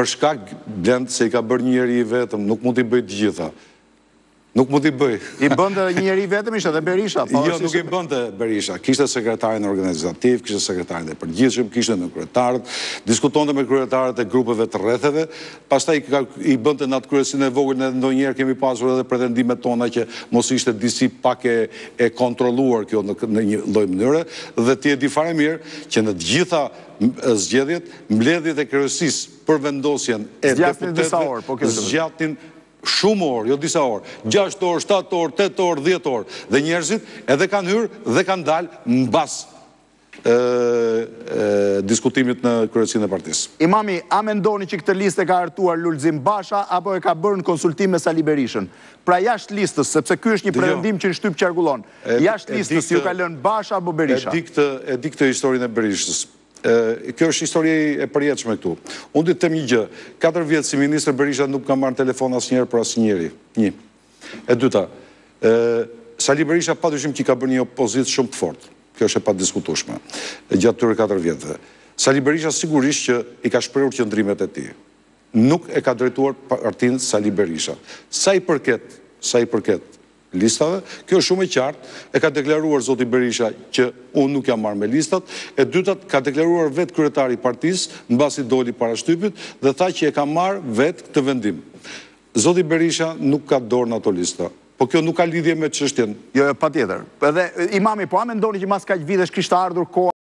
për shkak blend se i ka bërë një njeri i vetëm, nuk mund t'i bëj të gjitha. Nuk mund t'i bëj. I bënde një njeri vetëm, ishte dhe Berisha? Jo, nuk i bënde Berisha. Kishte sekretarin organizativ, kishte sekretarin e përgjithshëm, kishte në kryetarët, diskutonte me kryetarët e grupeve të rretheve, pastaj i bënde në atë kryesinë e vogël, edhe ndonjëherë kemi pasur edhe pretendimet tona që mos ishte disi pak e kontrolluar kjo në një lloj mënyre, dhe ti e di fare mirë që në të gjitha zgjedhjet, mbledhjet e kryesisë për vendosjen e deputetëve zgjatin shumë orë, jo disa orë, 6 orë, 7 orë, 8 orë, 10 orë, dhe njerëzit edhe kanë hyrë dhe kanë dalë mbas diskutimit në kryesinë e partisë. Imami, a mendoni që këtë listë e ka hartuar Lulzim Basha apo e ka bërë në konsultim me Sali Berishën? Pra jashtë listës, sepse ky është një pretendim që në shtyp qarkullon. Jashtë listës ju ka lënë Basha apo Berisha? E di këtë historinë e Berishës. Kjo është histori e përjetshme këtu. Unë ditë të them një gjë, 4 vjetë si ministër Berisha nuk ka marrë telefon asnjëherë për asnjëri. Një. E dyta, Sali Berisha padyshim që ka bërë një opozitë shumë të fortë. Kjo është e padiskutueshme gjatë këtyre 4 vjetëve. Sali Berisha sigurisht që i ka shprehur qëndrimet e tij. Nuk e ka drejtuar partinë Sali Berisha. Sa i përket listave, kjo është shumë e qartë, e ka deklaruar zoti Berisha që unë nuk jam marrë me listat, e dytat ka deklaruar vetë kryetari i partisë, mbasi doli para shtypit, dhe tha që e ka marrë vetë këtë vendim. Zoti Berisha nuk ka dorë në ato lista, po kjo nuk ka lidhje me çështjen. Jo, patjetër. Edhe imami, po a mendoni që mas kaq vitesh kishte ardhur koha